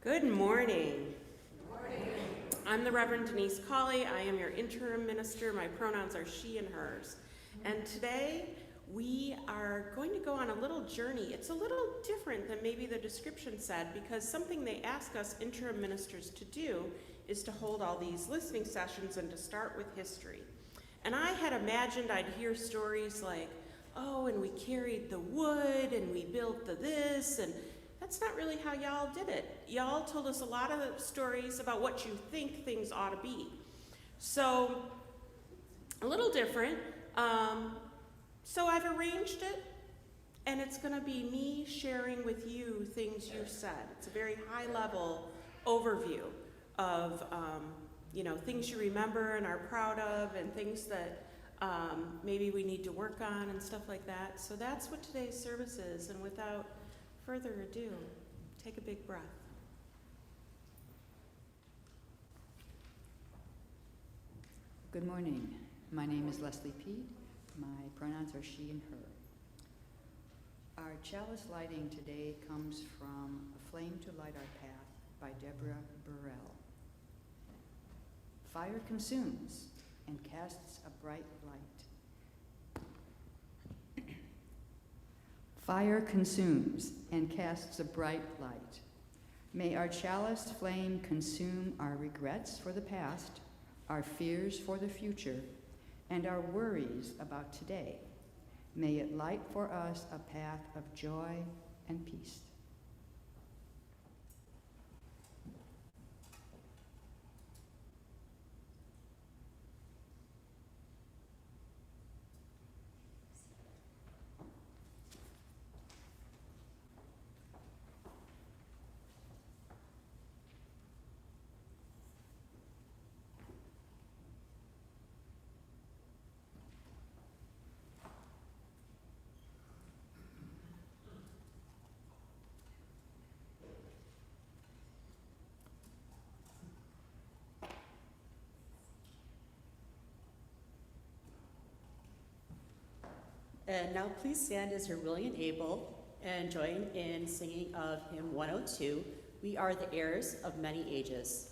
Good morning. I'm the Reverend Denise Colley. I am your interim minister. My pronouns are she and hers. And today we are going to go on a little journey. It's a little different than maybe the description said, because something they ask us interim ministers to do is to hold all these listening sessions and to start with history. And I had imagined I'd hear stories like, oh, and we carried the wood and we built the this, and that's not really how y'all did it. Y'all told us a lot of stories about what you think things ought to be. So, a little different. So I've arranged it, and it's going to be me sharing with you things you said. It's a very high-level overview of, things you remember and are proud of, and things that maybe we need to work on and stuff like that. So that's what today's service is, and without further ado, take a big breath. Good morning. My name is Leslie Pede. My pronouns are she and her. Our chalice lighting today comes from A Flame to Light Our Path by Deborah Burrell. Fire consumes and casts a bright light. Fire consumes and casts a bright light. May our chalice flame consume our regrets for the past, our fears for the future, and our worries about today. May it light for us a path of joy and peace. And now please stand as you're willing and able and join in singing of hymn 102, We Are the Heirs of Many Ages.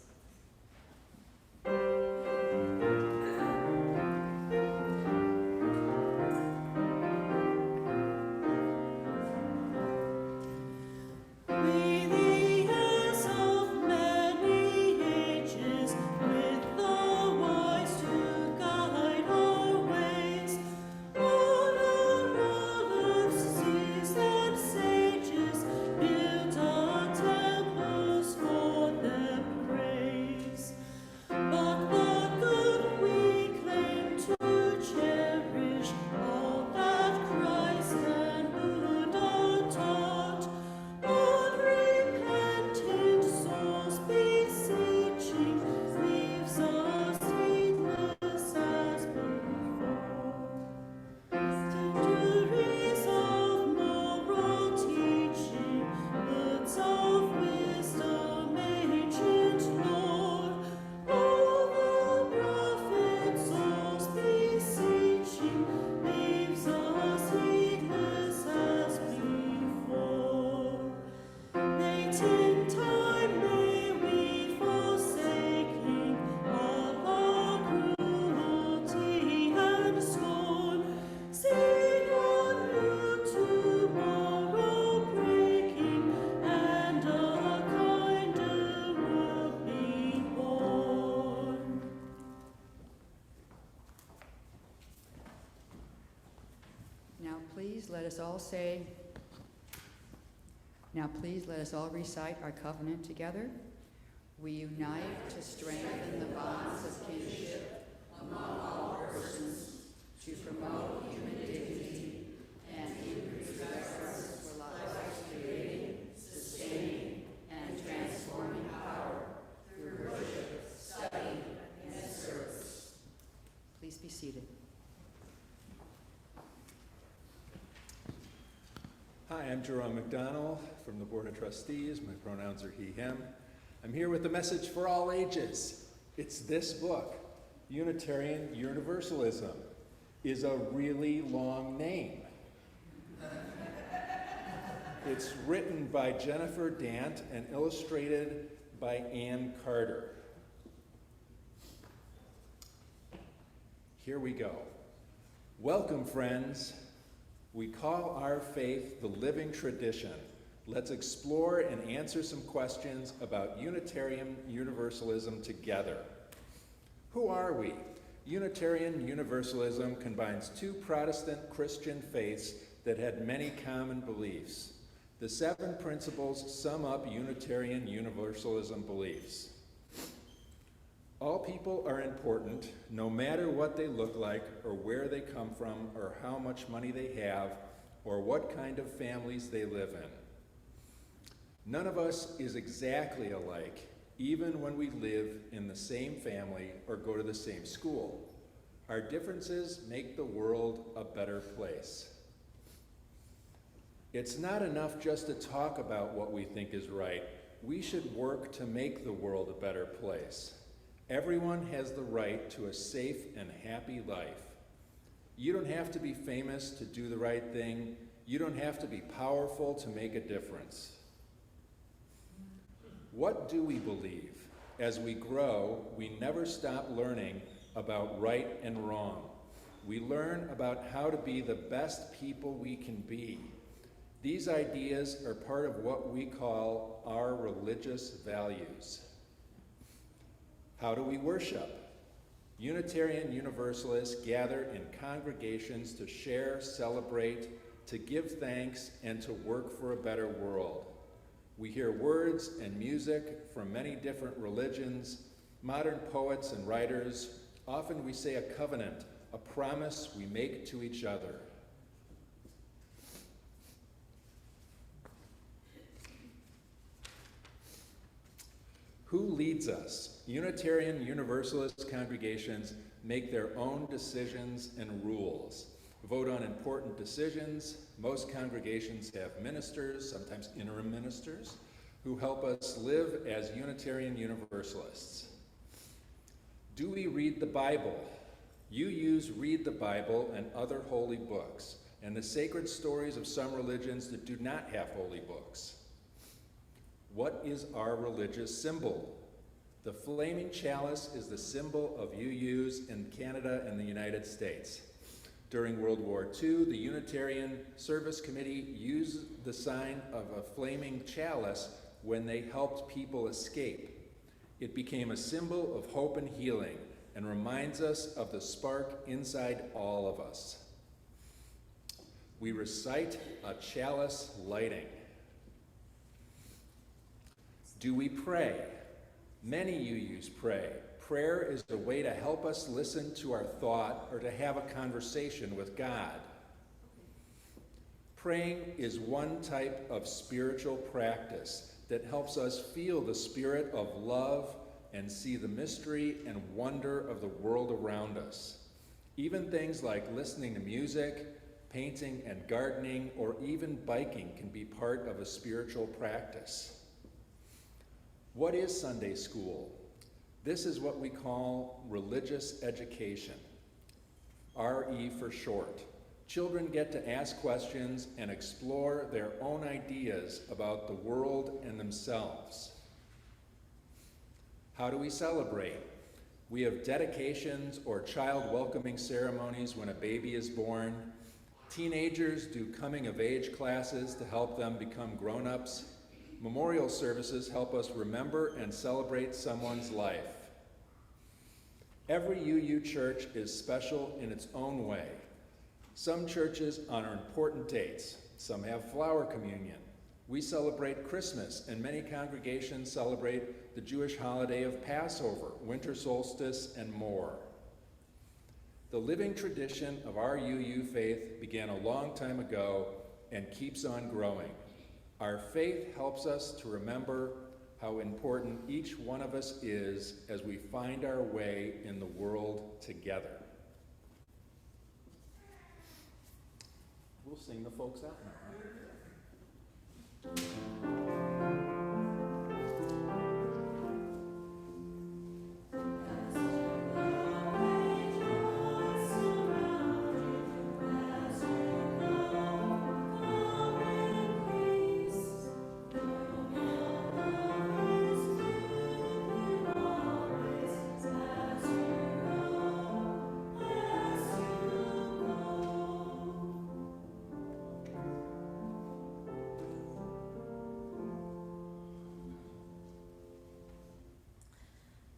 Now please let us all recite our covenant together. We unite to strengthen the bonds of kinship among all persons, to promote human dignity and increase reverence for life's creating, sustaining, and transforming power through worship, study, and service. Please be seated. Hi, I'm Jerome McDonald from the Board of Trustees. My pronouns are he, him. I'm here with a message for all ages. It's this book. Unitarian Universalism is a really long name. It's written by Jennifer Dant and illustrated by Ann Carter. Here we go. Welcome, friends. We call our faith the living tradition. Let's explore and answer some questions about Unitarian Universalism together. Who are we? Unitarian Universalism combines two Protestant Christian faiths that had many common beliefs. The 7 principles sum up Unitarian Universalism beliefs. All people are important, no matter what they look like, or where they come from, or how much money they have, or what kind of families they live in. None of us is exactly alike, even when we live in the same family or go to the same school. Our differences make the world a better place. It's not enough just to talk about what we think is right. We should work to make the world a better place. Everyone has the right to a safe and happy life. You don't have to be famous to do the right thing. You don't have to be powerful to make a difference. What do we believe? As we grow, we never stop learning about right and wrong. We learn about how to be the best people we can be. These ideas are part of what we call our religious values. How do we worship? Unitarian Universalists gather in congregations to share, celebrate, to give thanks, and to work for a better world. We hear words and music from many different religions, modern poets and writers. Often we say a covenant, a promise we make to each other. Who leads us? Unitarian Universalist congregations make their own decisions and rules, vote on important decisions. Most congregations have ministers, sometimes interim ministers, who help us live as Unitarian Universalists. Do we read the Bible? UUs read the Bible and other holy books, and the sacred stories of some religions that do not have holy books. What is our religious symbol? The flaming chalice is the symbol of UUs in Canada and the United States. During World War II, the Unitarian Service Committee used the sign of a flaming chalice when they helped people escape. It became a symbol of hope and healing and reminds us of the spark inside all of us. We recite a chalice lighting. Do we pray? Many UUs pray. Prayer is a way to help us listen to our thought or to have a conversation with God. Praying is one type of spiritual practice that helps us feel the spirit of love and see the mystery and wonder of the world around us. Even things like listening to music, painting and gardening, or even biking can be part of a spiritual practice. What is Sunday school? This is what we call religious education, RE for short. Children get to ask questions and explore their own ideas about the world and themselves. How do we celebrate? We have dedications or child welcoming ceremonies when a baby is born. Teenagers do coming of age classes to help them become grown-ups. Memorial services help us remember and celebrate someone's life. Every UU church is special in its own way. Some churches honor important dates. Some have flower communion. We celebrate Christmas, and many congregations celebrate the Jewish holiday of Passover, winter solstice, and more. The living tradition of our UU faith began a long time ago and keeps on growing. Our faith helps us to remember how important each one of us is as we find our way in the world together. We'll sing the folks out now.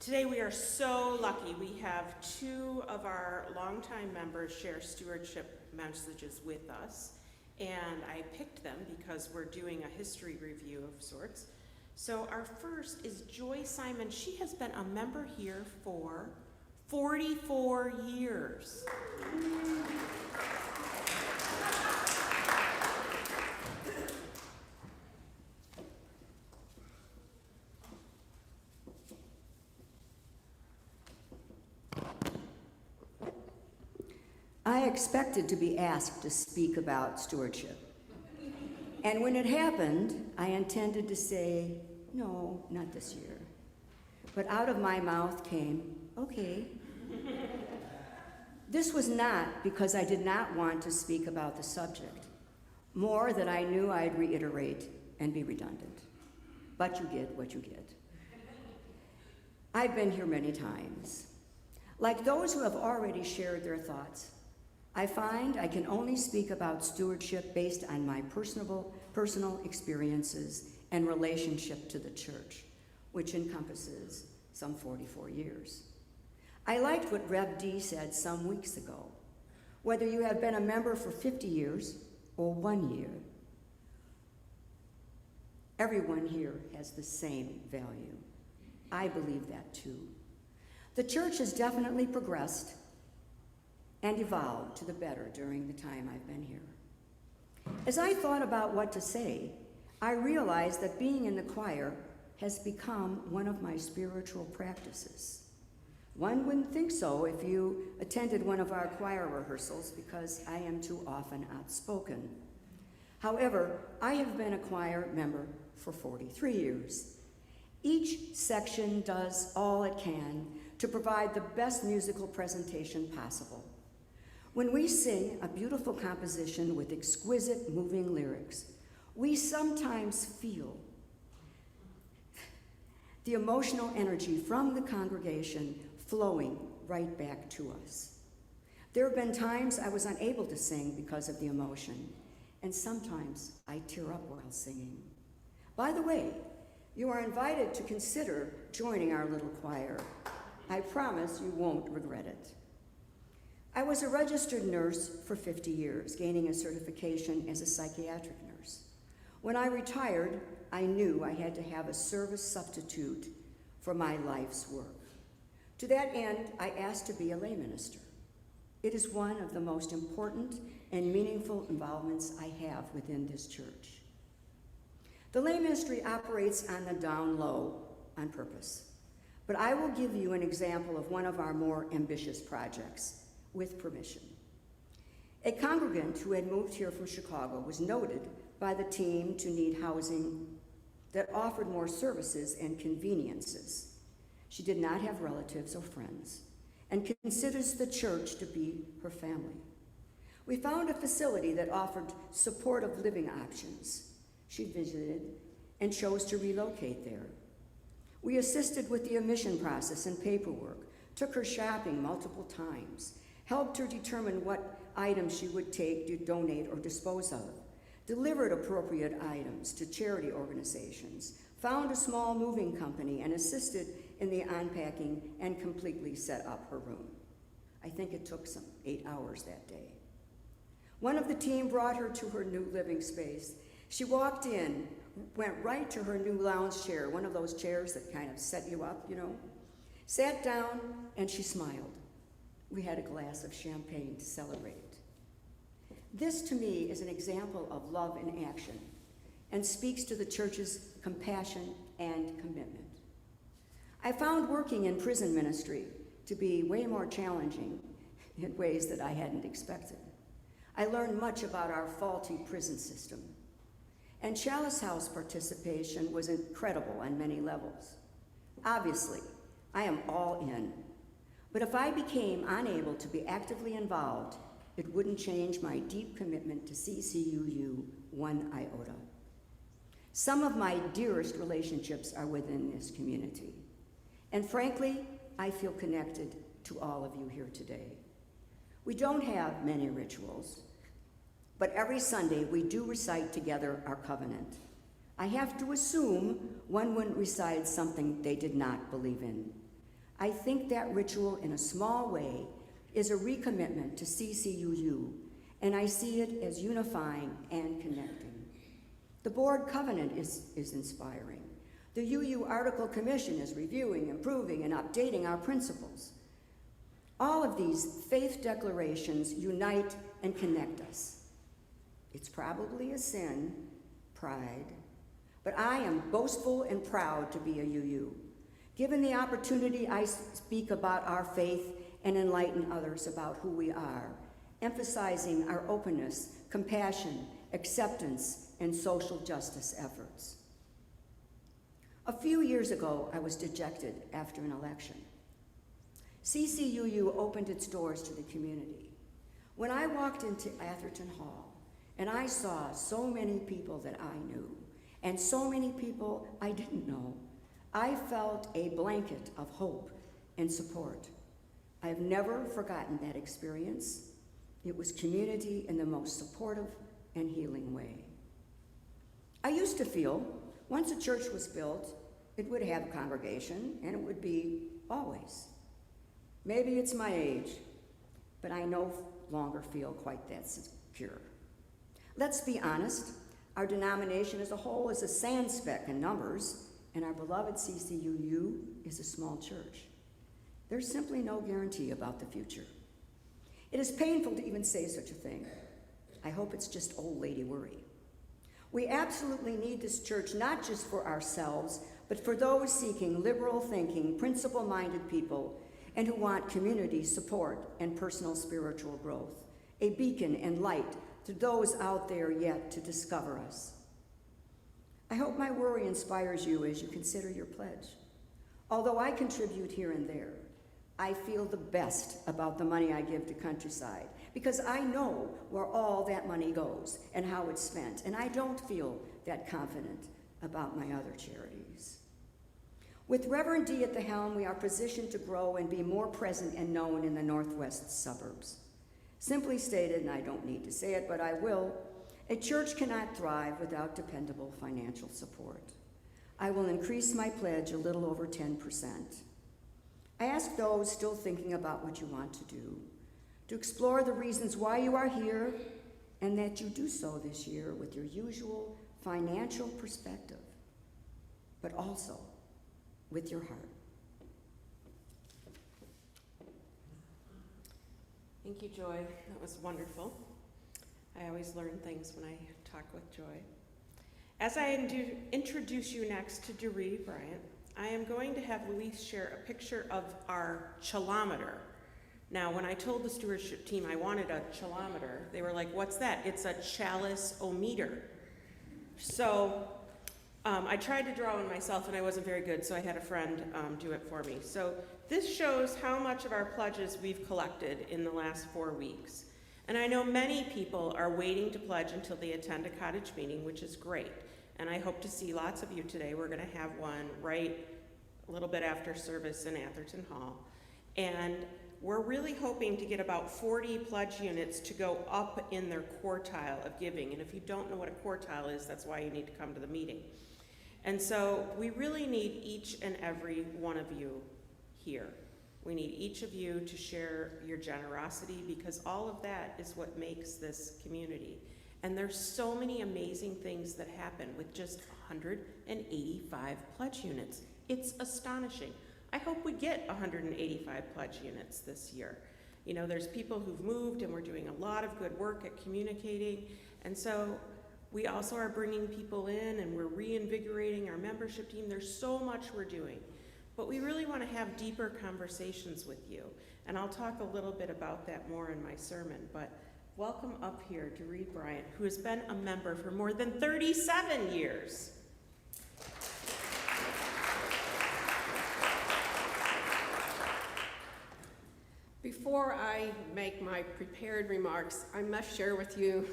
Today we are so lucky. We have two of our longtime members share stewardship messages with us, and I picked them because we're doing a history review of sorts. So our first is Joy Simon. She has been a member here for 44 years. I expected to be asked to speak about stewardship. And when it happened, I intended to say, no, not this year. But out of my mouth came, okay. This was not because I did not want to speak about the subject, more that I knew I'd reiterate and be redundant. But you get what you get. I've been here many times. Like those who have already shared their thoughts, I find I can only speak about stewardship based on my personal experiences and relationship to the church, which encompasses some 44 years. I liked what Rev D said some weeks ago. Whether you have been a member for 50 years or 1 year, everyone here has the same value. I believe that too. The church has definitely progressed and evolved to the better during the time I've been here. As I thought about what to say, I realized that being in the choir has become one of my spiritual practices. One wouldn't think so if you attended one of our choir rehearsals because I am too often outspoken. However, I have been a choir member for 43 years. Each section does all it can to provide the best musical presentation possible. When we sing a beautiful composition with exquisite, moving lyrics, we sometimes feel the emotional energy from the congregation flowing right back to us. There have been times I was unable to sing because of the emotion, and sometimes I tear up while singing. By the way, you are invited to consider joining our little choir. I promise you won't regret it. I was a registered nurse for 50 years, gaining a certification as a psychiatric nurse. When I retired, I knew I had to have a service substitute for my life's work. To that end, I asked to be a lay minister. It is one of the most important and meaningful involvements I have within this church. The lay ministry operates on the down low on purpose, but I will give you an example of one of our more ambitious projects, with permission. A congregant who had moved here from Chicago was noted by the team to need housing that offered more services and conveniences. She did not have relatives or friends and considers the church to be her family. We found a facility that offered supportive living options. She visited and chose to relocate there. We assisted with the admission process and paperwork, took her shopping multiple times, helped her determine what items she would take to donate or dispose of, delivered appropriate items to charity organizations, found a small moving company, and assisted in the unpacking and completely set up her room. I think it took some 8 hours that day. One of the team brought her to her new living space. She walked in, went right to her new lounge chair, one of those chairs that kind of set you up, you know, sat down, and she smiled. We had a glass of champagne to celebrate. This, to me, is an example of love in action and speaks to the church's compassion and commitment. I found working in prison ministry to be way more challenging in ways that I hadn't expected. I learned much about our faulty prison system, and Chalice House participation was incredible on many levels. Obviously, I am all in. But if I became unable to be actively involved, it wouldn't change my deep commitment to CCUU one iota. Some of my dearest relationships are within this community. And frankly, I feel connected to all of you here today. We don't have many rituals, but every Sunday we do recite together our covenant. I have to assume one wouldn't recite something they did not believe in. I think that ritual, in a small way, is a recommitment to CCUU, and I see it as unifying and connecting. The board covenant is inspiring. The UU Article Commission is reviewing, improving, and updating our principles. All of these faith declarations unite and connect us. It's probably a sin, pride, but I am boastful and proud to be a UU. Given the opportunity, I speak about our faith and enlighten others about who we are, emphasizing our openness, compassion, acceptance, and social justice efforts. A few years ago, I was dejected after an election. CCUU opened its doors to the community. When I walked into Atherton Hall and I saw so many people that I knew and so many people I didn't know, I felt a blanket of hope and support. I have never forgotten that experience. It was community in the most supportive and healing way. I used to feel once a church was built, it would have a congregation and it would be always. Maybe it's my age, but I no longer feel quite that secure. Let's be honest, our denomination as a whole is a sand speck in numbers, and our beloved CCUU is a small church. There's simply no guarantee about the future. It is painful to even say such a thing. I hope it's just old lady worry. We absolutely need this church, not just for ourselves, but for those seeking liberal thinking, principle-minded people, and who want community support and personal spiritual growth, a beacon and light to those out there yet to discover us. I hope my worry inspires you as you consider your pledge. Although I contribute here and there, I feel the best about the money I give to Countryside because I know where all that money goes and how it's spent, and I don't feel that confident about my other charities. With Reverend D at the helm, we are positioned to grow and be more present and known in the northwest suburbs. Simply stated, and I don't need to say it, but I will, a church cannot thrive without dependable financial support. I will increase my pledge a little over 10%. I ask those still thinking about what you want to do to explore the reasons why you are here and that you do so this year with your usual financial perspective, but also with your heart. Thank you, Joy. That was wonderful. I always learn things when I talk with Joy. As I introduce you next to Doree Bryant, I am going to have Luis share a picture of our chalometer. Now, when I told the stewardship team I wanted a chalometer, they were like, what's that? It's a chalice-o-meter. So I tried to draw one myself and I wasn't very good, so I had a friend do it for me. So this shows how much of our pledges we've collected in the last 4 weeks. And I know many people are waiting to pledge until they attend a cottage meeting, which is great. And I hope to see lots of you today. We're gonna have one right a little bit after service in Atherton Hall. And we're really hoping to get about 40 pledge units to go up in their quartile of giving. And if you don't know what a quartile is, that's why you need to come to the meeting. And so we really need each and every one of you here. We need each of you to share your generosity because all of that is what makes this community. And there's so many amazing things that happen with just 185 pledge units. It's astonishing. I hope we get 185 pledge units this year. You know, there's people who've moved and we're doing a lot of good work at communicating. And so we also are bringing people in and we're reinvigorating our membership team. There's so much we're doing. But we really want to have deeper conversations with you. And I'll talk a little bit about that more in my sermon. But welcome up here, Doree Bryant, who has been a member for more than 37 years. Before I make my prepared remarks, I must share with you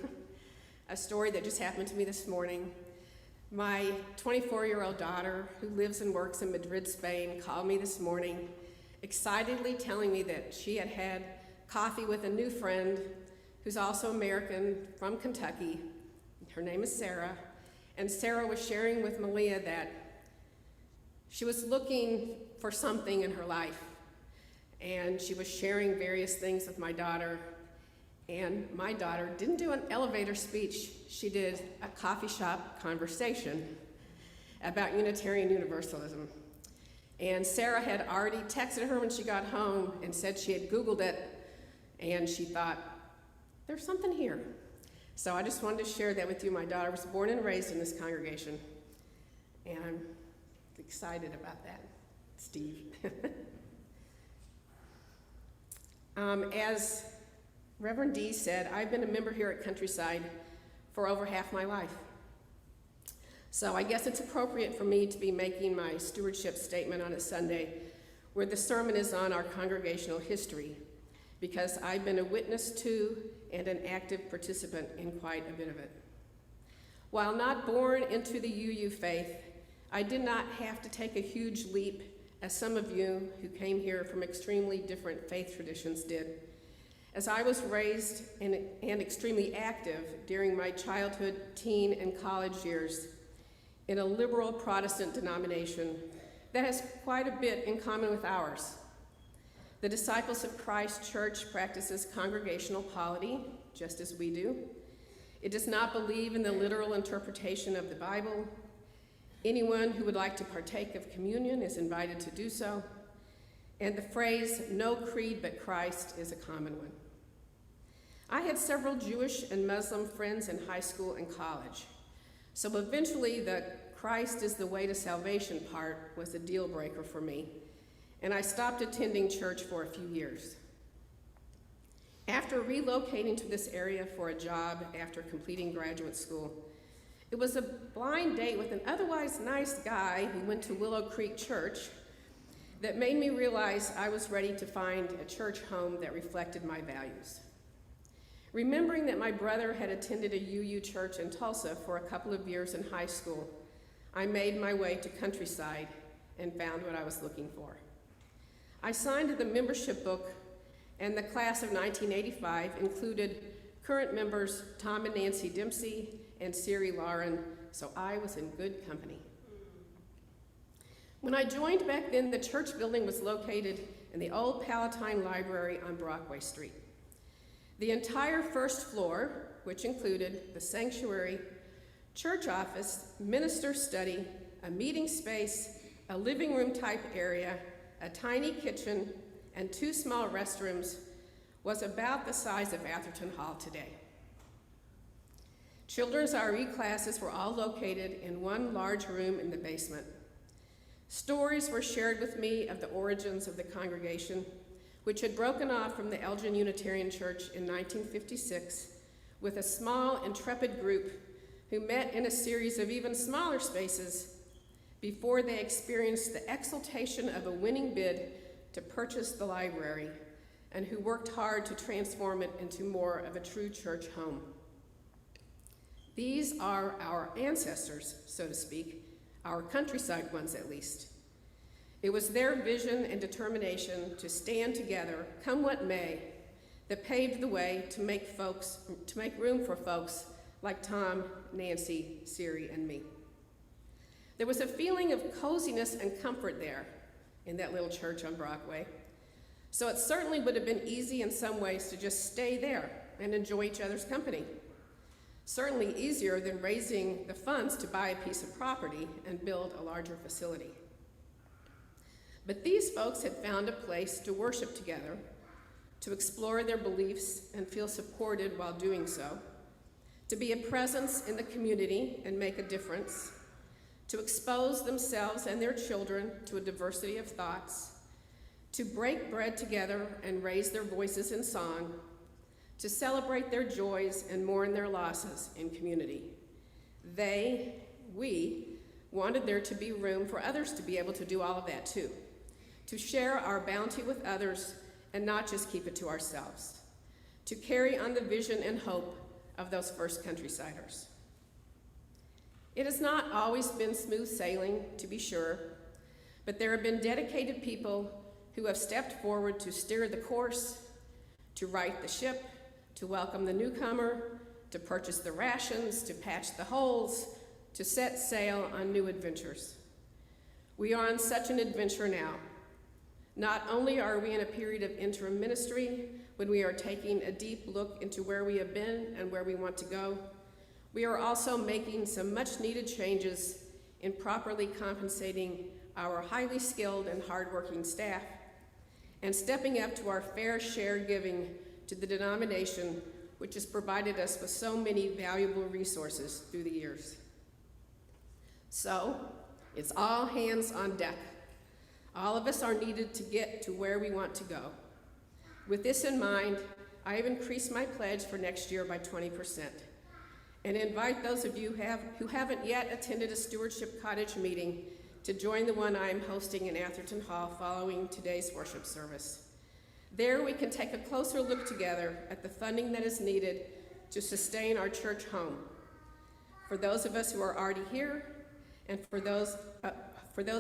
a story that just happened to me this morning. My 24-year-old daughter, who lives and works in Madrid, Spain, called me this morning, excitedly telling me that she had had coffee with a new friend who's also American from Kentucky. Her name is Sarah, and Sarah was sharing with Malia that she was looking for something in her life, and she was sharing various things with my daughter. And my daughter didn't do an elevator speech, she did a coffee shop conversation about Unitarian Universalism. And Sarah had already texted her when she got home and said she had Googled it, and she thought, there's something here. So I just wanted to share that with you. My daughter was born and raised in this congregation, and I'm excited about that, Steve. As Reverend Dee said, I've been a member here at Countryside for over half my life. So I guess it's appropriate for me to be making my stewardship statement on a Sunday where the sermon is on our congregational history, because I've been a witness to and an active participant in quite a bit of it. While not born into the UU faith, I did not have to take a huge leap, as some of you who came here from extremely different faith traditions did, as I was raised and extremely active during my childhood, teen, and college years in a liberal Protestant denomination that has quite a bit in common with ours. The Disciples of Christ Church practices congregational polity, just as we do. It does not believe in the literal interpretation of the Bible. Anyone who would like to partake of communion is invited to do so. And the phrase, no creed but Christ, is a common one. I had several Jewish and Muslim friends in high school and college. So eventually the Christ is the way to salvation part was a deal breaker for me, and I stopped attending church for a few years. After relocating to this area for a job after completing graduate school, it was a blind date with an otherwise nice guy who went to Willow Creek Church that made me realize I was ready to find a church home that reflected my values. Remembering that my brother had attended a UU church in Tulsa for a couple of years in high school, I made my way to Countryside and found what I was looking for. I signed the membership book, and the class of 1985 included current members Tom and Nancy Dempsey and Siri Lauren, so I was in good company. When I joined back then, the church building was located in the old Palatine Library on Brockway Street. The entire first floor, which included the sanctuary, church office, minister study, a meeting space, a living room type area, a tiny kitchen, and 2 small restrooms, was about the size of Atherton Hall today. Children's RE classes were all located in one large room in the basement. Stories were shared with me of the origins of the congregation, which had broken off from the Elgin Unitarian Church in 1956 with a small, intrepid group who met in a series of even smaller spaces before they experienced the exultation of a winning bid to purchase the library, and who worked hard to transform it into more of a true church home. These are our ancestors, so to speak, our Countryside ones at least. It was their vision and determination to stand together, come what may, that paved the way to make room for folks like Tom, Nancy, Siri, and me. There was a feeling of coziness and comfort there in that little church on Brockway. So it certainly would have been easy in some ways to just stay there and enjoy each other's company. Certainly easier than raising the funds to buy a piece of property and build a larger facility. But these folks had found a place to worship together, to explore their beliefs and feel supported while doing so, to be a presence in the community and make a difference, to expose themselves and their children to a diversity of thoughts, to break bread together and raise their voices in song, to celebrate their joys and mourn their losses in community. We wanted there to be room for others to be able to do all of that too, to share our bounty with others and not just keep it to ourselves, to carry on the vision and hope of those first Countrysiders. It has not always been smooth sailing, to be sure, but there have been dedicated people who have stepped forward to steer the course, to right the ship, to welcome the newcomer, to purchase the rations, to patch the holes, to set sail on new adventures. We are on such an adventure now. Not only are we in a period of interim ministry, when we are taking a deep look into where we have been and where we want to go, we are also making some much needed changes in properly compensating our highly skilled and hardworking staff and stepping up to our fair share giving to the denomination, which has provided us with so many valuable resources through the years. So, it's all hands on deck. All of us are needed to get to where we want to go. With this in mind, I have increased my pledge for next year by 20% and invite those of you who haven't yet attended a Stewardship Cottage meeting to join the one I am hosting in Atherton Hall following today's worship service. There we can take a closer look together at the funding that is needed to sustain our church home. For those of us who are already here, and for those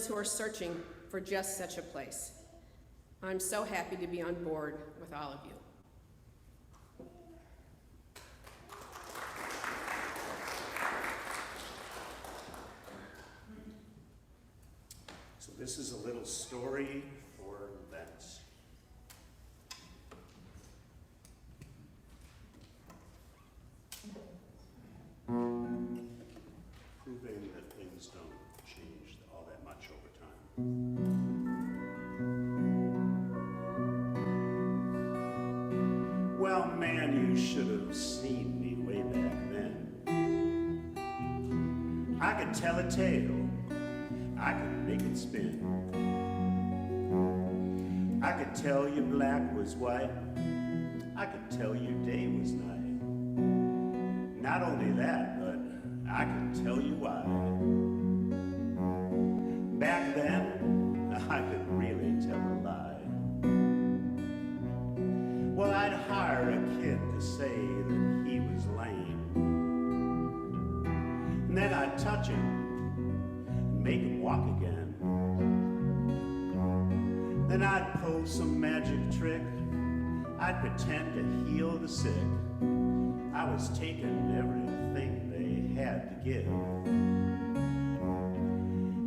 who are searching for just such a place. I'm so happy to be on board with all of you. So this is a little story for Lent. Proving that things don't change all that much over time. Well, man, you should have seen me way back then. I could tell a tale, I could make it spin. I could tell you black was white, I could tell you day was night. Not only that, but I could tell you why. Back then, I could really tell a lie. Well, I'd hire a kid to say that he was lame. And then I'd touch him and make him walk again. Then I'd pull some magic trick. I'd pretend to heal the sick. I was taking everything they had to give.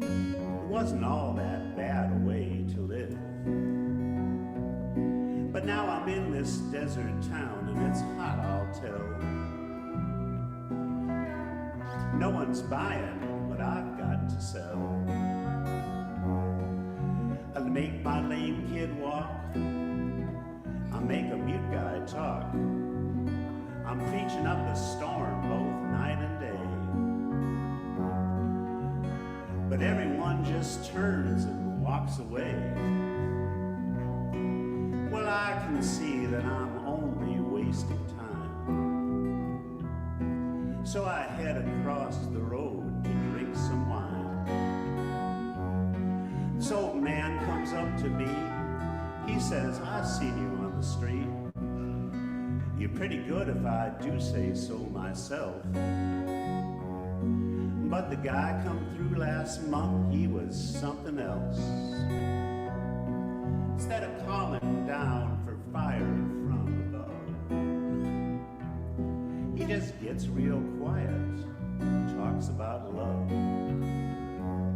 It wasn't all that bad a way to live. But now I'm in this desert town and it's hot, I'll tell. No one's buying what I've got to sell. I'll make my lame kid walk. I'll make a mute guy talk. I'm preaching up a storm both night and day. But everyone just turns and walks away. Well, I can see that I'm only wasting time. So I head across the road to drink some wine. This old man comes up to me. He says, "I've seen you on the street. You're pretty good if I do say so myself. But the guy come through last month, he was something else. Instead of calling down for fire from above, he just gets real quiet, talks about love.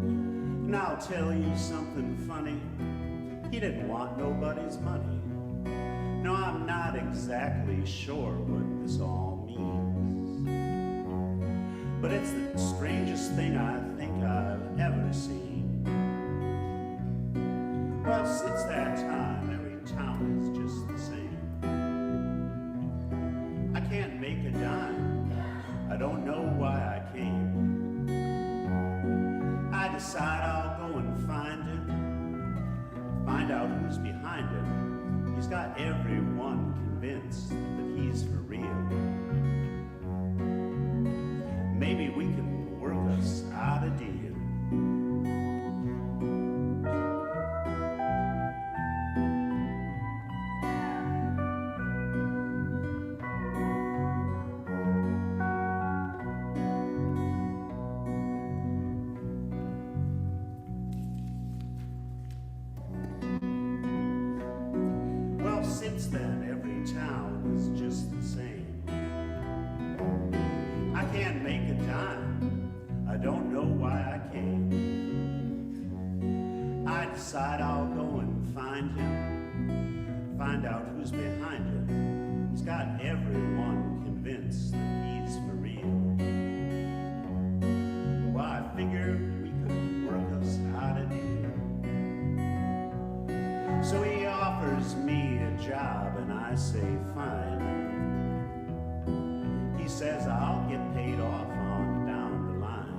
And I'll tell you something funny, he didn't want nobody's money. No, I'm not exactly sure what this all means, but it's the strangest thing I think I've ever seen. Well, since that time, every town is just the same. I can't make a dime, I don't know why I came. I decide I'll go and find out who's behind it. He's got everyone convinced that he's for real. Maybe we can work us out a deal. Since then, every town is just the same. I can't make a dime, I don't know why I came. I decide I'll go and find him, find out who's behind him. He's got everyone convinced that he's for real. Well, I figured we could work us out a deal. So he offers me a job and I say fine. He says I'll get paid off on down the line.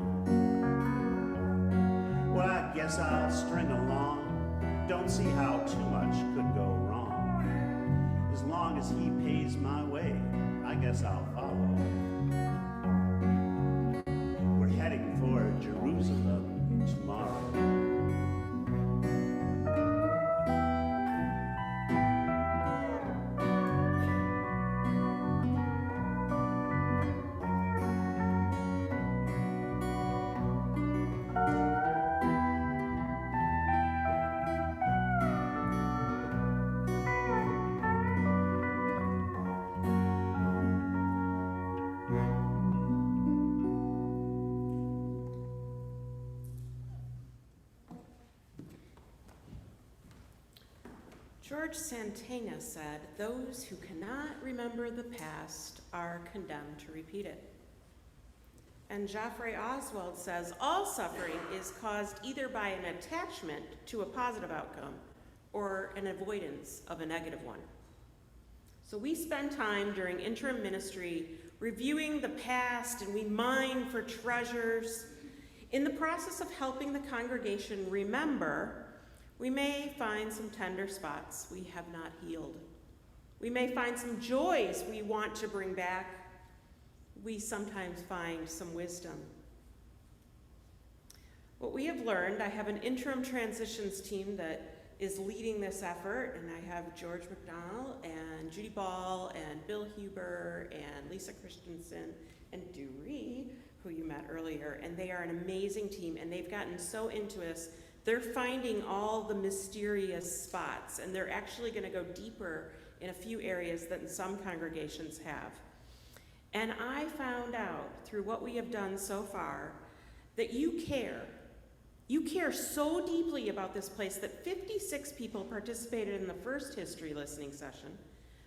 Well, I guess I'll string along. Don't see how too much could go wrong. As long as he pays my way, I guess I'll follow. We're heading for Jerusalem tomorrow. George Santayana said, "Those who cannot remember the past are condemned to repeat it." And Geoffrey Oswald says, "All suffering is caused either by an attachment to a positive outcome or an avoidance of a negative one." So we spend time during interim ministry reviewing the past, and we mine for treasures. In the process of helping the congregation remember, we may find some tender spots we have not healed. We may find some joys we want to bring back. We sometimes find some wisdom. What we have learned, I have an interim transitions team that is leading this effort, and I have George McDonald and Judy Ball and Bill Huber and Lisa Christensen and Duree, who you met earlier, and they are an amazing team, and they've gotten so into us. They're finding all the mysterious spots, and they're actually going to go deeper in a few areas than some congregations have. And I found out through what we have done so far that you care. You care so deeply about this place that 56 people participated in the first history listening session,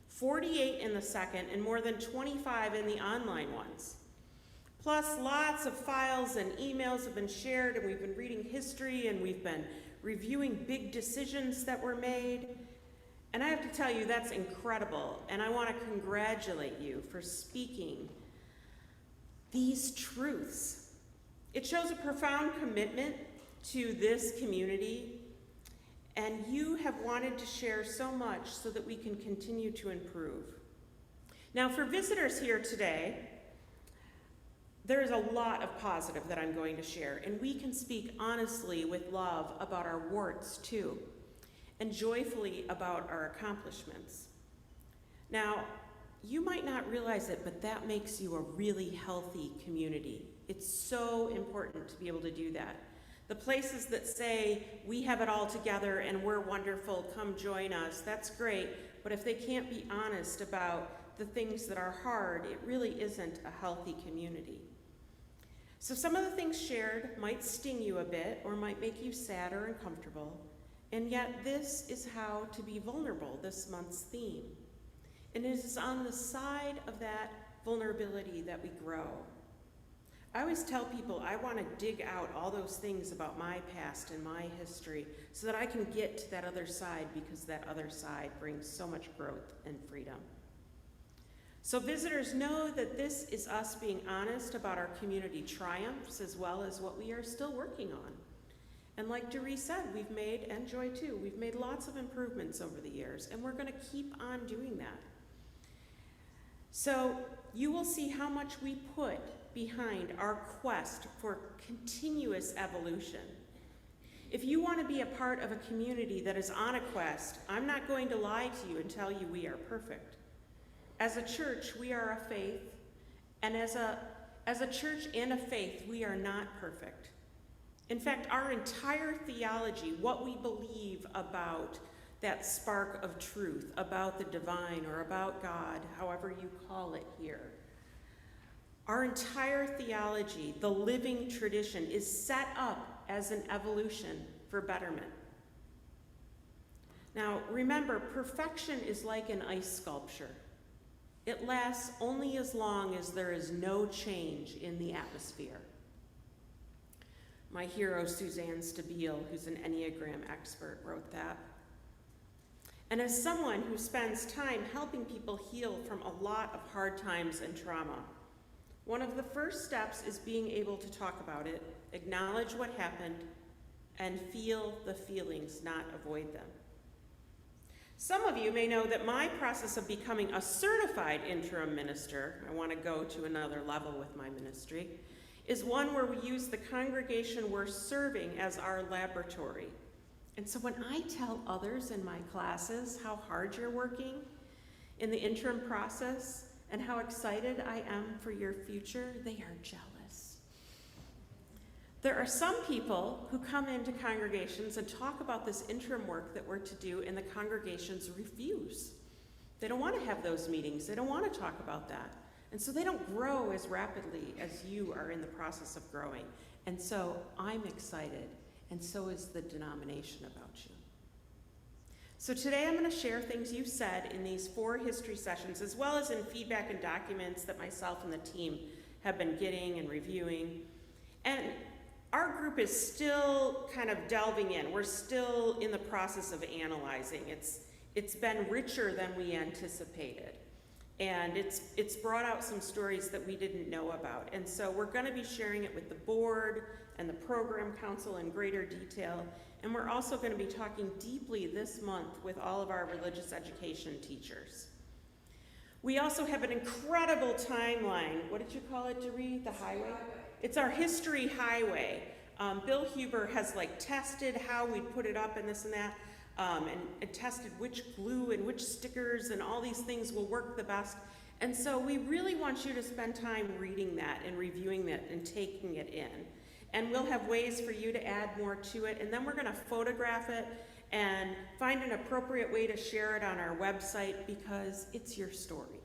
48 in the second, and more than 25 in the online ones. Plus, lots of files and emails have been shared, and we've been reading history, and we've been reviewing big decisions that were made. And I have to tell you, that's incredible, and I want to congratulate you for speaking these truths. It shows a profound commitment to this community, and you have wanted to share so much so that we can continue to improve. Now, for visitors here today, there is a lot of positive that I'm going to share, and we can speak honestly with love about our warts too, and joyfully about our accomplishments. Now, you might not realize it, but that makes you a really healthy community. It's so important to be able to do that. The places that say, we have it all together and we're wonderful, come join us, that's great, but if they can't be honest about the things that are hard, it really isn't a healthy community. So some of the things shared might sting you a bit or might make you sad or uncomfortable, and yet this is how to be vulnerable, this month's theme. And it is on the side of that vulnerability that we grow. I always tell people I want to dig out all those things about my past and my history so that I can get to that other side, because that other side brings so much growth and freedom. So visitors, know that this is us being honest about our community triumphs as well as what we are still working on. And like Duree said, we've made, and Joy too, we've made lots of improvements over the years, and we're going to keep on doing that. So you will see how much we put behind our quest for continuous evolution. If you want to be a part of a community that is on a quest, I'm not going to lie to you and tell you we are perfect. As a church, we are a faith, and as a church and a faith, we are not perfect. In fact, our entire theology, what we believe about that spark of truth, about the divine or about God, however you call it here, our entire theology, the living tradition, is set up as an evolution for betterment. Now, remember, perfection is like an ice sculpture. It lasts only as long as there is no change in the atmosphere. My hero, Suzanne Stabile, who's an Enneagram expert, wrote that. And as someone who spends time helping people heal from a lot of hard times and trauma, one of the first steps is being able to talk about it, acknowledge what happened, and feel the feelings, not avoid them. Some of you may know that my process of becoming a certified interim minister, I want to go to another level with my ministry, is one where we use the congregation we're serving as our laboratory. And so when I tell others in my classes how hard you're working in the interim process and how excited I am for your future, they are jealous. There are some people who come into congregations and talk about this interim work that we're to do, and the congregations refuse. They don't want to have those meetings. They don't want to talk about that. And so they don't grow as rapidly as you are in the process of growing. And so I'm excited, and so is the denomination about you. So today I'm going to share things you said in these 4 history sessions, as well as in feedback and documents that myself and the team have been getting and reviewing. And our group is still kind of delving in. We're still in the process of analyzing. It's been richer than we anticipated. And it's brought out some stories that we didn't know about. And so we're going to be sharing it with the board and the program council in greater detail. And we're also going to be talking deeply this month with all of our religious education teachers. We also have an incredible timeline. What did you call it, Doree? The highway? It's our history highway. Bill Huber has tested how we put it up and this and that. And tested which glue and which stickers and all these things will work the best. And so we really want you to spend time reading that and reviewing that and taking it in. And we'll have ways for you to add more to it. And then we're going to photograph it and find an appropriate way to share it on our website because it's your story.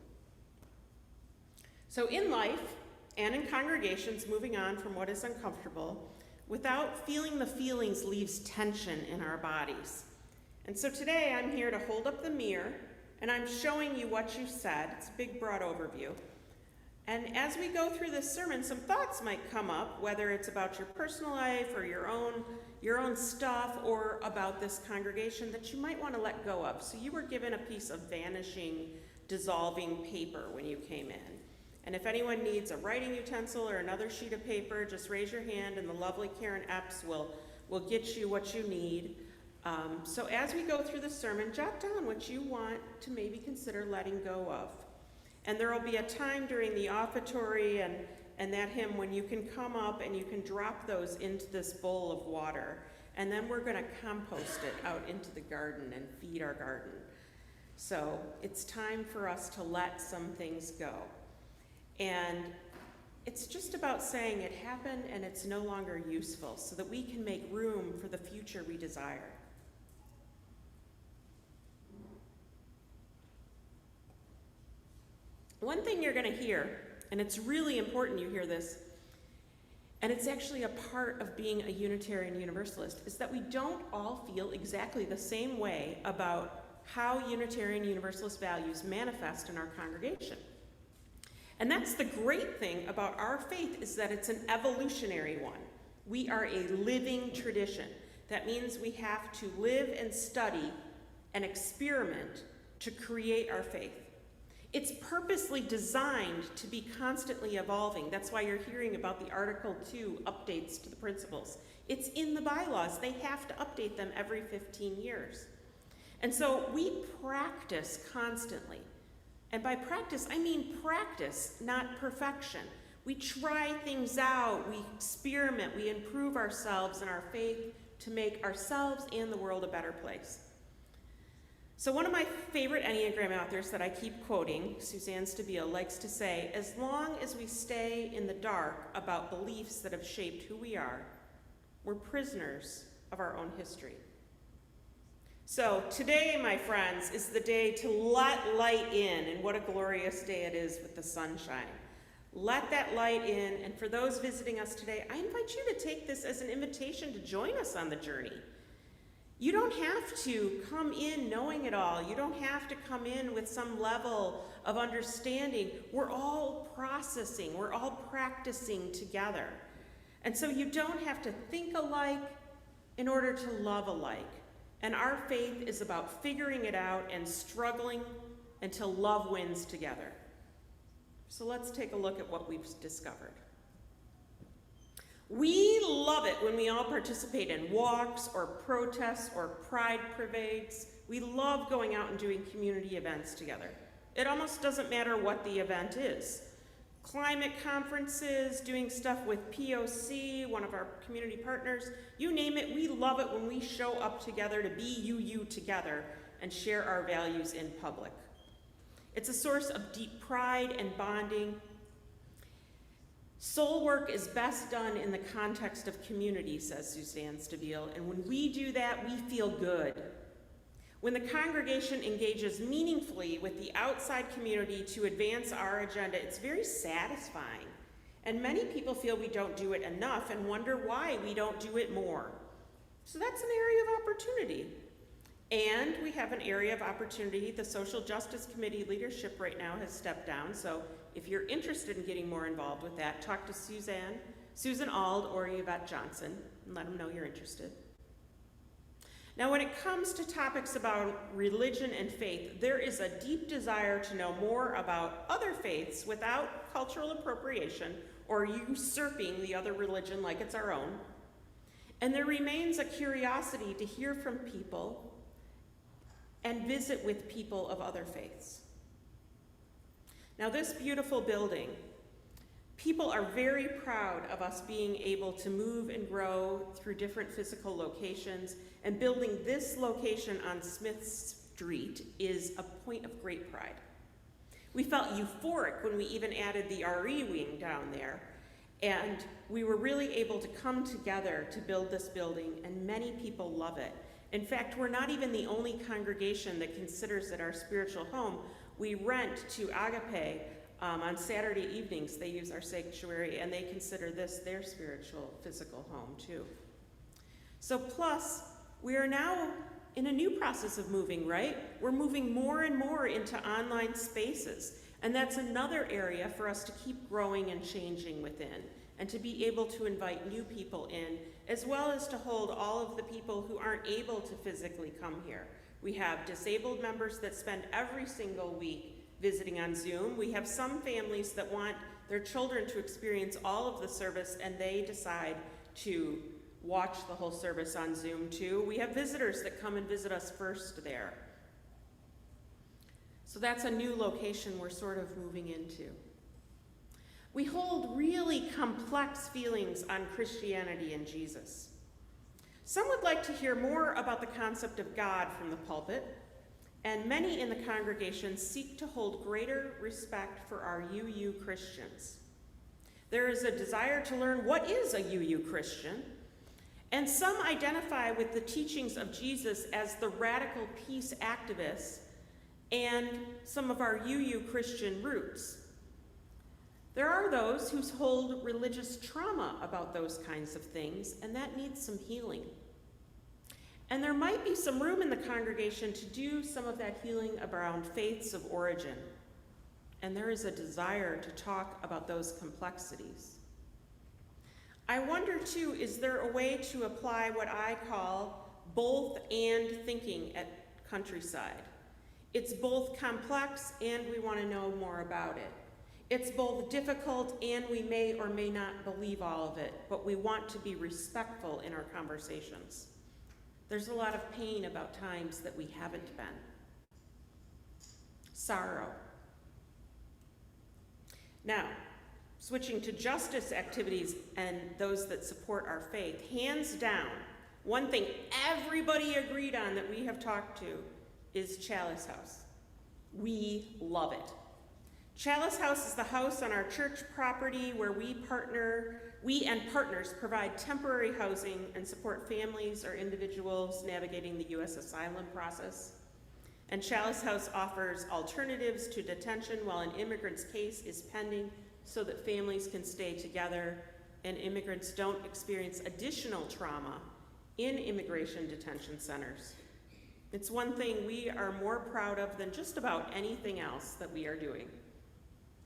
So in life and in congregations, moving on from what is uncomfortable, without feeling the feelings leaves tension in our bodies. And so today I'm here to hold up the mirror, and I'm showing you what you said. It's a big, broad overview. And as we go through this sermon, some thoughts might come up, whether it's about your personal life or your own stuff or about this congregation that you might want to let go of. So you were given a piece of vanishing, dissolving paper when you came in. And if anyone needs a writing utensil or another sheet of paper, just raise your hand, and the lovely Karen Epps will get you what you need. So as we go through the sermon, jot down what you want to maybe consider letting go of. And there will be a time during the offertory and that hymn when you can come up and you can drop those into this bowl of water. And then we're going to compost it out into the garden and feed our garden. So it's time for us to let some things go. And it's just about saying it happened and it's no longer useful so that we can make room for the future we desire. One thing you're going to hear, and it's really important you hear this, and it's actually a part of being a Unitarian Universalist, is that we don't all feel exactly the same way about how Unitarian Universalist values manifest in our congregation. And that's the great thing about our faith, is that it's an evolutionary one. We are a living tradition. That means we have to live and study and experiment to create our faith. It's purposely designed to be constantly evolving. That's why you're hearing about the Article 2 updates to the principles. It's in the bylaws. They have to update them every 15 years. And so we practice constantly. And by practice, I mean practice, not perfection. We try things out, we experiment, we improve ourselves and our faith to make ourselves and the world a better place. So one of my favorite Enneagram authors that I keep quoting, Suzanne Stabile, likes to say, as long as we stay in the dark about beliefs that have shaped who we are, we're prisoners of our own history. So today, my friends, is the day to let light in, and what a glorious day it is with the sunshine. Let that light in, and for those visiting us today, I invite you to take this as an invitation to join us on the journey. You don't have to come in knowing it all. You don't have to come in with some level of understanding. We're all processing. We're all practicing together. And so you don't have to think alike in order to love alike. And our faith is about figuring it out and struggling until love wins together. So let's take a look at what we've discovered. We love it when we all participate in walks or protests or pride parades. We love going out and doing community events together. It almost doesn't matter what the event is. Climate conferences, doing stuff with POC, one of our community partners, you name it, we love it when we show up together to be UU together and share our values in public. It's a source of deep pride and bonding. Soul work is best done in the context of community, says Suzanne Stabile, and when we do that, we feel good. When the congregation engages meaningfully with the outside community to advance our agenda, it's very satisfying. And many people feel we don't do it enough and wonder why we don't do it more. So that's an area of opportunity. And we have an area of opportunity. The Social Justice Committee leadership right now has stepped down, so if you're interested in getting more involved with that, talk to Susan Ald or Yvette Johnson, and let them know you're interested. Now, when it comes to topics about religion and faith, there is a deep desire to know more about other faiths without cultural appropriation or usurping the other religion like it's our own. And there remains a curiosity to hear from people and visit with people of other faiths. Now, this beautiful building, people are very proud of us being able to move and grow through different physical locations, and building this location on Smith Street is a point of great pride. We felt euphoric when we even added the RE wing down there, and we were really able to come together to build this building, and many people love it. In fact, we're not even the only congregation that considers it our spiritual home. We rent to Agape on Saturday evenings. They use our sanctuary, and they consider this their spiritual, physical home too. So plus, we are now in a new process of moving, right? We're moving more and more into online spaces, and that's another area for us to keep growing and changing within, and to be able to invite new people in, as well as to hold all of the people who aren't able to physically come here. We have disabled members that spend every single week visiting on Zoom. We have some families that want their children to experience all of the service, and they decide to watch the whole service on Zoom too. We have visitors that come and visit us first there. So that's a new location we're sort of moving into. We hold really complex feelings on Christianity and Jesus. Some would like to hear more about the concept of God from the pulpit, and many in the congregation seek to hold greater respect for our UU Christians. There is a desire to learn what is a UU Christian, and some identify with the teachings of Jesus as the radical peace activists and some of our UU Christian roots. There are those who hold religious trauma about those kinds of things, and that needs some healing. And there might be some room in the congregation to do some of that healing around faiths of origin. And there is a desire to talk about those complexities. I wonder too, is there a way to apply what I call both and thinking at Countryside? It's both complex and we want to know more about it. It's both difficult and we may or may not believe all of it, but we want to be respectful in our conversations. There's a lot of pain about times that we haven't been. Sorrow. Now, switching to justice activities and those that support our faith, hands down, one thing everybody agreed on that we have talked to is Chalice House. We love it. Chalice House is the house on our church property where we and partners provide temporary housing and support families or individuals navigating the U.S. asylum process. And Chalice House offers alternatives to detention while an immigrant's case is pending so that families can stay together and immigrants don't experience additional trauma in immigration detention centers. It's one thing we are more proud of than just about anything else that we are doing.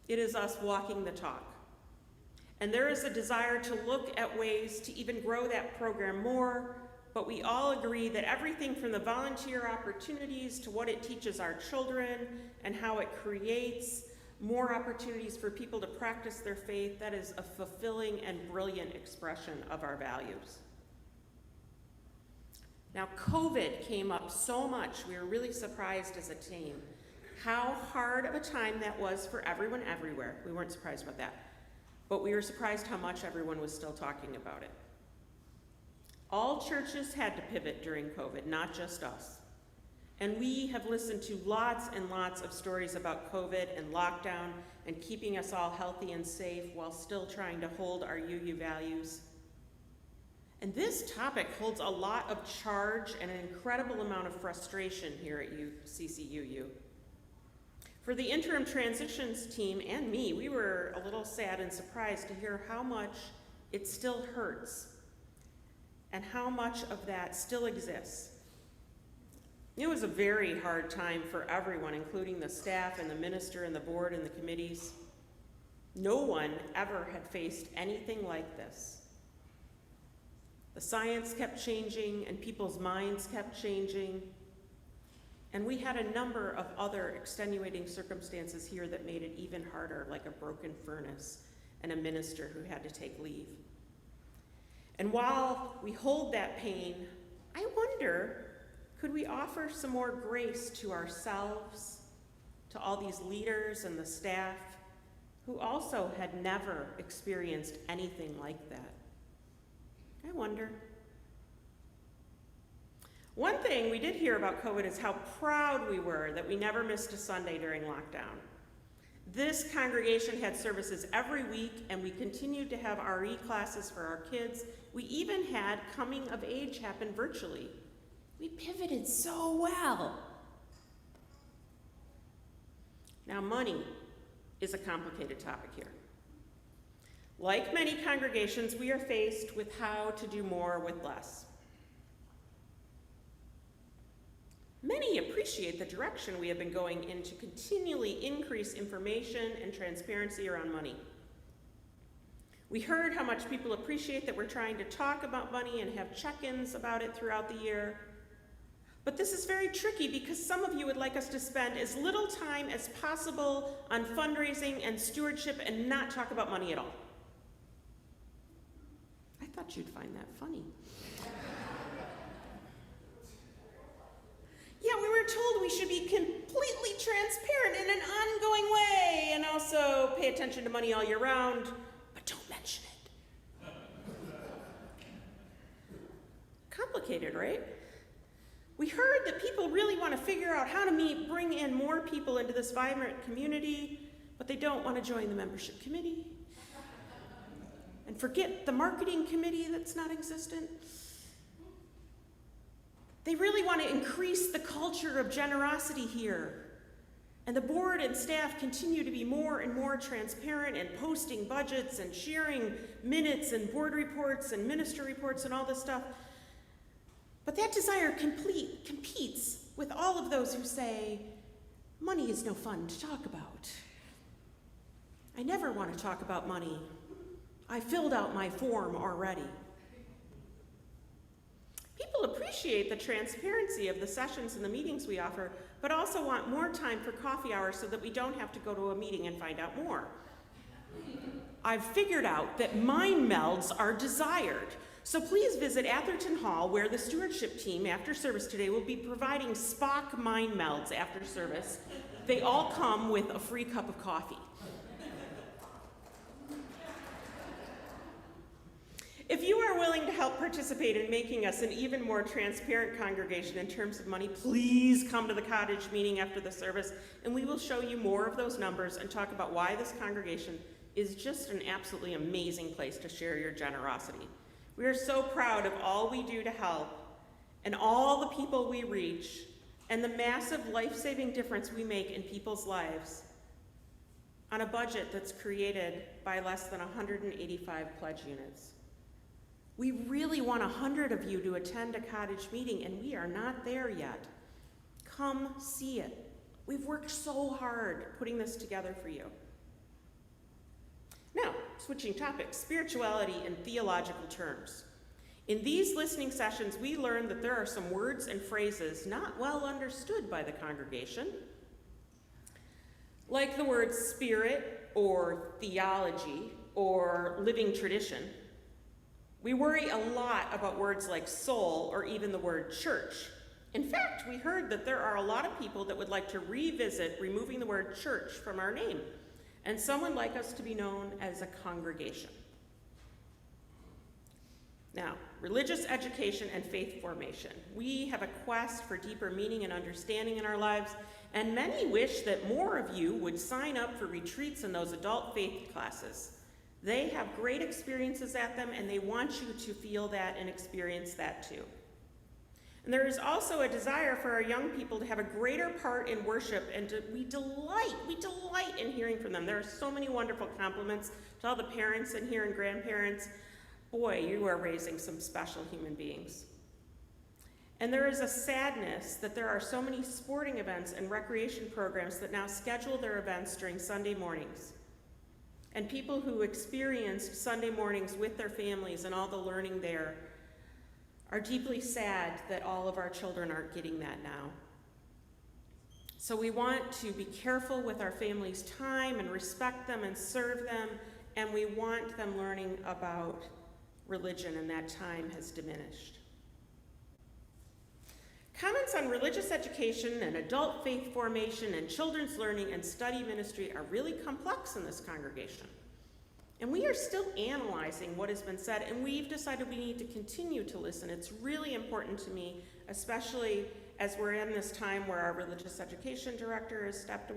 It is us walking the talk. And there is a desire to look at ways to even grow that program more, but we all agree that everything from the volunteer opportunities to what it teaches our children and how it creates more opportunities for people to practice their faith, that is a fulfilling and brilliant expression of our values. Now, COVID came up so much, we were really surprised as a team how hard of a time that was for everyone everywhere. We weren't surprised about that, but we were surprised how much everyone was still talking about it. All churches had to pivot during COVID, not just us. And we have listened to lots and lots of stories about COVID and lockdown and keeping us all healthy and safe while still trying to hold our UU values. And this topic holds a lot of charge and an incredible amount of frustration here at CCUU. For the interim transitions team and me, we were a little sad and surprised to hear how much it still hurts and how much of that still exists. It was a very hard time for everyone, including the staff and the minister and the board and the committees. No one ever had faced anything like this. The science kept changing and people's minds kept changing. And we had a number of other extenuating circumstances here that made it even harder, like a broken furnace and a minister who had to take leave. And while we hold that pain, I wonder, could we offer some more grace to ourselves, to all these leaders and the staff who also had never experienced anything like that? I wonder. One thing we did hear about COVID is how proud we were that we never missed a Sunday during lockdown. This congregation had services every week, and we continued to have RE classes for our kids. We even had coming of age happen virtually. We pivoted so well. Now, money is a complicated topic here. Like many congregations, we are faced with how to do more with less. Many appreciate the direction we have been going in to continually increase information and transparency around money. We heard how much people appreciate that we're trying to talk about money and have check-ins about it throughout the year. But this is very tricky because some of you would like us to spend as little time as possible on fundraising and stewardship and not talk about money at all. I thought you'd find that funny. Yeah, we were told we should be completely transparent in an ongoing way and also pay attention to money all year round, but don't mention it. Complicated, right? We heard that people really want to figure out how to bring in more people into this vibrant community, but they don't want to join the membership committee. And forget the marketing committee that's not existent. They really want to increase the culture of generosity here. And the board and staff continue to be more and more transparent and posting budgets and sharing minutes and board reports and minister reports and all this stuff. But that desire competes with all of those who say, money is no fun to talk about. I never want to talk about money. I filled out my form already. People appreciate the transparency of the sessions and the meetings we offer, but also want more time for coffee hours so that we don't have to go to a meeting and find out more. I've figured out that mind melds are desired. So please visit Atherton Hall, where the stewardship team after service today will be providing Spock mind melds after service. They all come with a free cup of coffee. If you are willing to help participate in making us an even more transparent congregation in terms of money, please come to the cottage meeting after the service, and we will show you more of those numbers and talk about why this congregation is just an absolutely amazing place to share your generosity. We are so proud of all we do to help, and all the people we reach, and the massive life-saving difference we make in people's lives on a budget that's created by less than 185 pledge units. We really want 100 of you to attend a cottage meeting, and we are not there yet. Come see it. We've worked so hard putting this together for you. Now, switching topics, spirituality in theological terms. In these listening sessions, we learned that there are some words and phrases not well understood by the congregation, like the words spirit or theology or living tradition. We worry a lot about words like soul or even the word church. In fact, we heard that there are a lot of people that would like to revisit removing the word church from our name, and some would like us to be known as a congregation. Now, religious education and faith formation. We have a quest for deeper meaning and understanding in our lives, and many wish that more of you would sign up for retreats in those adult faith classes. They have great experiences at them, and they want you to feel that and experience that too. And there is also a desire for our young people to have a greater part in worship, and we delight in hearing from them. There are so many wonderful compliments to all the parents in here and grandparents. Boy, you are raising some special human beings. And there is a sadness that there are so many sporting events and recreation programs that now schedule their events during Sunday mornings. And people who experienced Sunday mornings with their families and all the learning there are deeply sad that all of our children aren't getting that now. So we want to be careful with our families' time and respect them and serve them, and we want them learning about religion, and that time has diminished. Comments on religious education and adult faith formation and children's learning and study ministry are really complex in this congregation. And we are still analyzing what has been said, and we've decided we need to continue to listen. It's really important to me, especially as we're in this time where our religious education director has stepped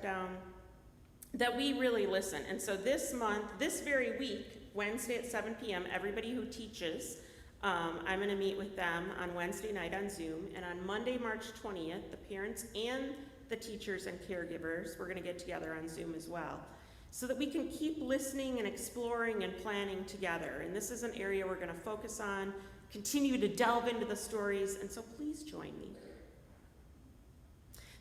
down, that we really listen. And so this month, this very week, Wednesday at 7 p.m., everybody who teaches, I'm going to meet with them on Wednesday night on Zoom, and on Monday, March 20th, the parents and the teachers and caregivers, we're going to get together on Zoom as well, so that we can keep listening and exploring and planning together. And this is an area we're going to focus on, continue to delve into the stories, and so please join me.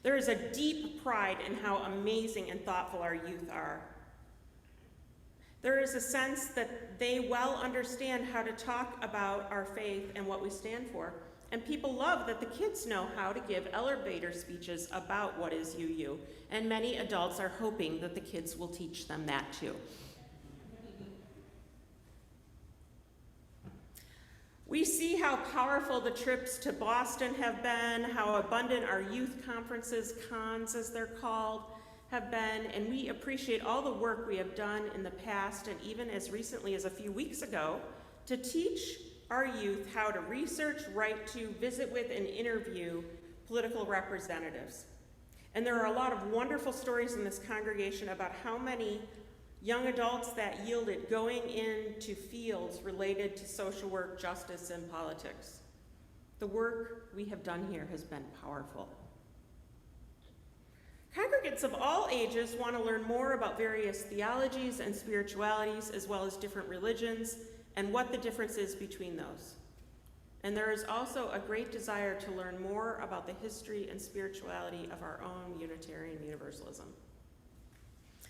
There is a deep pride in how amazing and thoughtful our youth are. There is a sense that they well understand how to talk about our faith and what we stand for. And people love that the kids know how to give elevator speeches about what is UU. And many adults are hoping that the kids will teach them that too. We see how powerful the trips to Boston have been, how abundant our youth conferences, cons as they're called, have been, and we appreciate all the work we have done in the past, and even as recently as a few weeks ago, to teach our youth how to research, write to, visit with, and interview political representatives. And there are a lot of wonderful stories in this congregation about how many young adults that yielded going into fields related to social work, justice, and politics. The work we have done here has been powerful. Congregants of all ages want to learn more about various theologies and spiritualities, as well as different religions, and what the difference is between those. And there is also a great desire to learn more about the history and spirituality of our own Unitarian Universalism.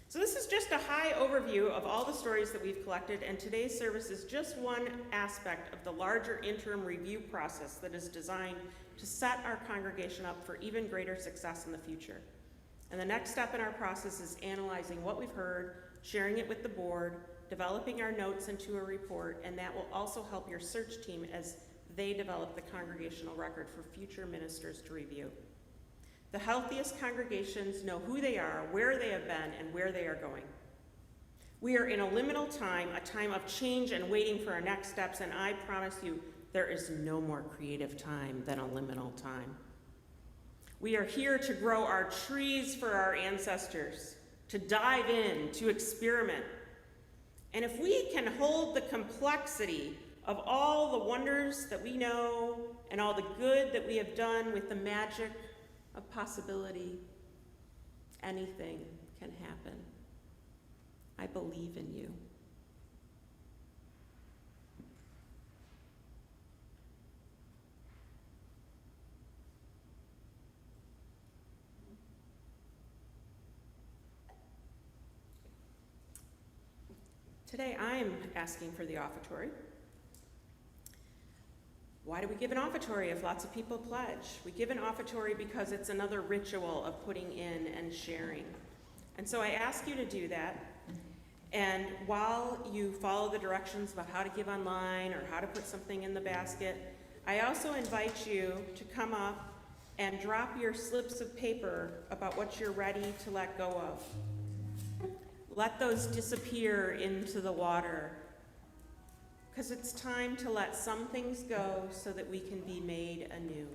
So this is just a high overview of all the stories that we've collected, and today's service is just one aspect of the larger interim review process that is designed to set our congregation up for even greater success in the future. And the next step in our process is analyzing what we've heard, sharing it with the board, developing our notes into a report, and that will also help your search team as they develop the congregational record for future ministers to review. The healthiest congregations know who they are, where they have been, and where they are going. We are in a liminal time, a time of change and waiting for our next steps, and I promise you, there is no more creative time than a liminal time. We are here to grow our trees for our ancestors, to dive in, to experiment. And if we can hold the complexity of all the wonders that we know and all the good that we have done with the magic of possibility, anything can happen. I believe in you. Today I'm asking for the offertory. Why do we give an offertory if lots of people pledge? We give an offertory because it's another ritual of putting in and sharing. And so I ask you to do that. And while you follow the directions about how to give online or how to put something in the basket, I also invite you to come up and drop your slips of paper about what you're ready to let go of. Let those disappear into the water, because it's time to let some things go so that we can be made anew.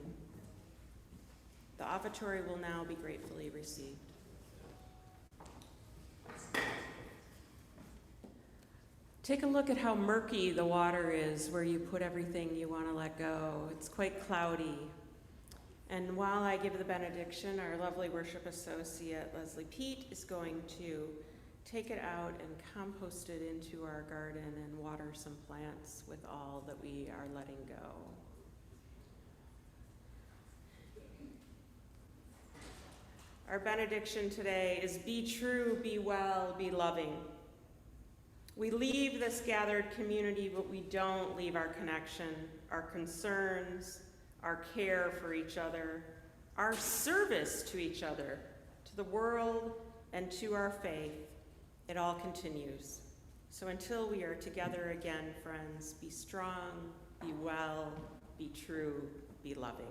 The offertory will now be gratefully received. Take a look at how murky the water is where you put everything you want to let go. It's quite cloudy. And while I give the benediction, our lovely worship associate, Leslie Pete, is going to take it out and compost it into our garden and water some plants with all that we are letting go. Our benediction today is be true, be well, be loving. We leave this gathered community, but we don't leave our connection, our concerns, our care for each other, our service to each other, to the world, and to our faith. It all continues. So until we are together again, friends, be strong, be well, be true, be loving.